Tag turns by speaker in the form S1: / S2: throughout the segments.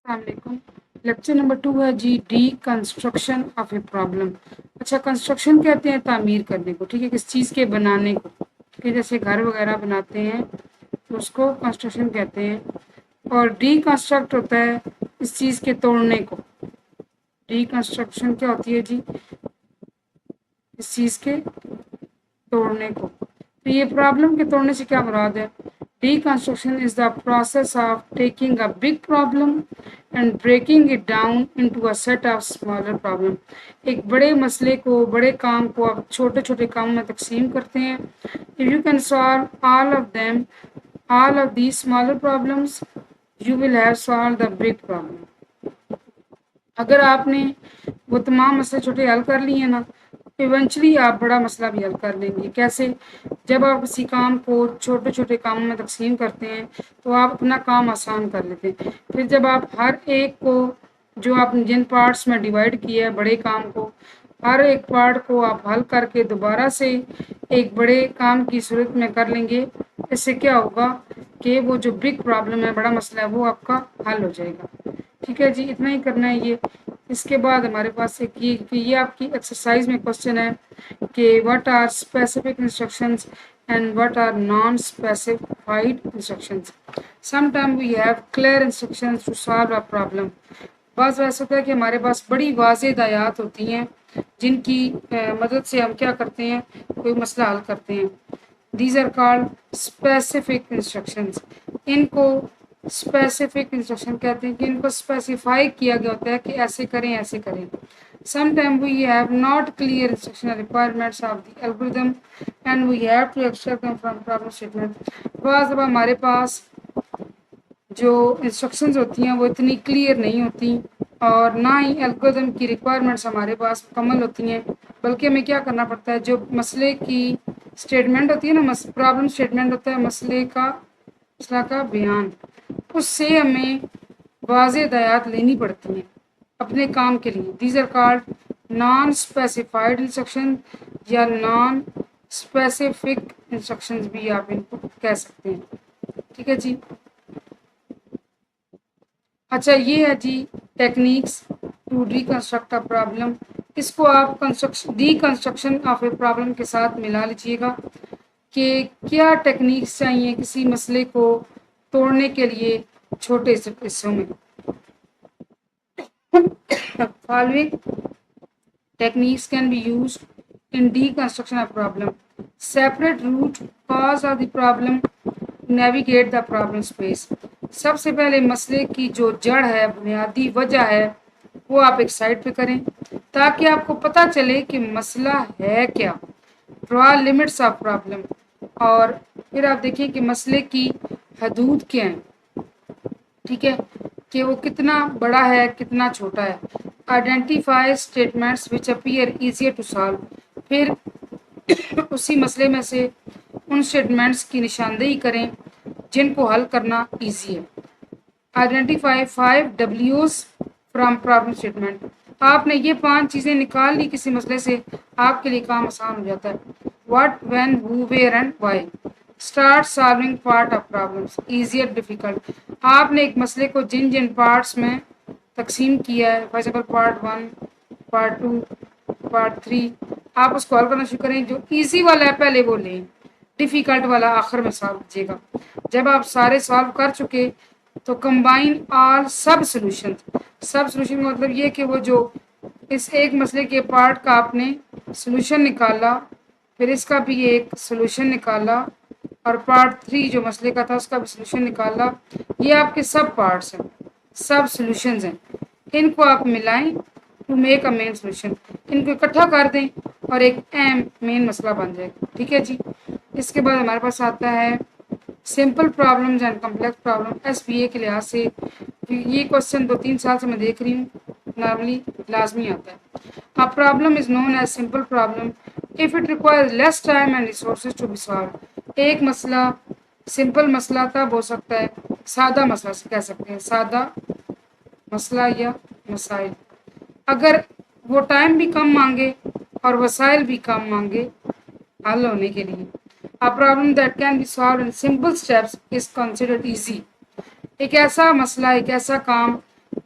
S1: السلام علیکم۔ Lecture number 2 ہے جی the construction of a problem. اچھا، کنسٹرکشن کہتے ہیں تعمیر کرنے کو، ٹھیک ہے، کس چیز کے بنانے کو، کہ جیسے گھر وغیرہ بناتے ہیں تو اس کو کنسٹرکشن کہتے ہیں۔ اور ڈی کنسٹرکٹ ہوتا ہے اس چیز کے توڑنے کو۔ ڈی کنسٹرکشن کیا ہوتی ہے جی؟ اس چیز کے توڑنے کو۔ تو یہ پرابلم کے توڑنے سے کیا مراد ہے؟ Deconstruction is the process of taking a big problem and breaking it down into a set of smaller problem. ایک بڑے مسئلے کو، بڑے کام کو آپ چھوٹے چھوٹے کاموں میں تقسیم کرتے ہیں۔ If you can solve all of these smaller problems, you will have solved the big problem. اگر آپ نے وہ تمام مسئلے چھوٹے حل کر لیے نا، ایونچولی آپ بڑا مسئلہ بھی حل کر لیں گے۔ کیسے؟ جب آپ کسی کام کو چھوٹے چھوٹے کاموں میں تقسیم کرتے ہیں تو آپ اپنا کام آسان کر لیتے ہیں۔ پھر جب آپ ہر ایک کو، جو آپ نے جن پارٹس میں ڈیوائڈ کیا ہے بڑے کام کو، ہر ایک پارٹ کو آپ حل کر کے دوبارہ سے ایک بڑے کام کی صورت میں کر لیں گے، اس سے کیا ہوگا کہ وہ جو بگ پرابلم ہے، بڑا مسئلہ ہے، وہ آپ کا حل ہو جائے گا۔ ٹھیک ہے جی، اتنا ہی کرنا ہے یہ۔ اس کے بعد ہمارے پاس ایک یہ آپ کی ایکسرسائز میں کوشچن ہے کہ what are specific instructions and what are non-specified instructions. Sometimes we have clear instructions to solve a problem. بعض ایسا ہوتا ہے کہ ہمارے پاس بڑی واضح ہدایات ہوتی ہیں جن کی مدد سے ہم کیا کرتے ہیں، کوئی مسئلہ حل کرتے ہیں۔ These are called specific instructions. ان کو اسپیسیفک انسٹرکشن کہتے ہیں کہ ان کو اسپیسیفائی کیا گیا ہوتا ہے کہ ایسے کریں ایسے کریں۔ Sometimes we have not clear instructional requirements of the algorithm and we have to extract them from problem statement. بعض دفعہ ہمارے پاس جو انسٹرکشنز ہوتی ہیں وہ اتنی کلیئر نہیں ہوتی اور نہ ہی الگورتھم کی ریکوائرمنٹس ہمارے پاس مکمل ہوتی ہیں، بلکہ ہمیں کیا کرنا پڑتا ہے، جو مسئلے کی اسٹیٹمنٹ ہوتی ہے نا، پرابلم اسٹیٹمنٹ ہوتا ہے مسئلے کا بیان، اس سے ہمیں واضح ہدایات لینی پڑتی ہیں اپنے کام کے لیے۔ These are called non specified instruction یا نان اسپیسیفک انسٹرکشنز بھی آپ ان کو کہہ سکتے ہیں۔ ٹھیک ہے جی۔ اچھا، یہ ہے جی techniques to reconstruct a problem. اس کو آپ D construction of a problem کے ساتھ ملا لیجیے گا کہ کیا ٹیکنیکس چاہیے کسی مسئلے کو توڑنے کے لیے چھوٹے حصوں میں۔ Following techniques can be used in deconstruction of problem. Separate root cause of the problem, navigate the problem space. سب سے پہلے مسئلے کی جو جڑ ہے، بنیادی وجہ ہے، وہ آپ ایک سائڈ پہ کریں تاکہ آپ کو پتہ چلے کہ مسئلہ ہے کیا۔ Draw limits of problem. اور پھر آپ دیکھیں کہ مسئلے کی حدود کیا ہیں، ٹھیک ہے، کہ وہ کتنا بڑا ہے کتنا چھوٹا ہے۔ Identify statements which appear easier to solve. پھر اسی مسئلے میں سے ان اسٹیٹمنٹس کی نشاندہی کریں جن کو حل کرنا ایزی ہے۔ Identify 5 W's from problem statement. آپ نے یہ 5 چیزیں نکال لی کسی مسئلے سے، آپ کے لیے کام آسان ہو جاتا ہے۔ What, when, who, where and why. Start solving part of problems. Easier, difficult. آپ نے ایک مسئلے کو جن پارٹس میں تقسیم کیا ہے، for example part 1، part 2، part 3، آپ اس کو حل کرنا شروع کریں۔ جو ایزی والا ہے پہلے وہ لیں، ڈیفیکلٹ والا آخر میں سالو کیجیے گا۔ جب آپ سارے سالو کر چکے تو کمبائن آل سب سولوشن کا مطلب یہ کہ وہ جو اس ایک مسئلے کے پارٹ کا آپ نے سولوشن نکالا، پھر اس کا بھی ایک سولوشن نکالا، اور پارٹ 3 جو مسئلے کا تھا اس کا بھی سولوشن نکالا، یہ آپ کے سب پارٹس ہیں، سب سولوشنز ہیں۔ ان کو آپ ملائیں to make a main solution, ان کو اکٹھا کر دیں اور ایک اہم مین مسئلہ بن جائے گا۔ ٹھیک ہے جی۔ اس کے بعد ہمارے پاس آتا ہے simple problems and complex problem. S B A کے لحاظ سے یہ کوشچن 2-3 سال سے میں دیکھ رہی ہوں، نارملی لازمی آتا ہے۔ A problem is known as simple problem if it requires less time and resources to be solved. ایک مسئلہ سمپل مسئلہ تب ہو سکتا ہے، سادہ مسئلہ سے کہہ سکتے ہیں، سادہ مسئلہ یا مسائل، اگر وہ ٹائم بھی کم مانگے اور وسائل بھی کم مانگے حل ہونے کے لیے۔ A problem that can be solved in simple steps is considered easy. ایک ایسا مسئلہ، ایک ایسا کام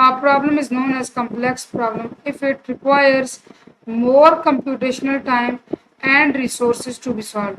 S1: A problem is known as complex problem if it requires more computational time and resources to be solved।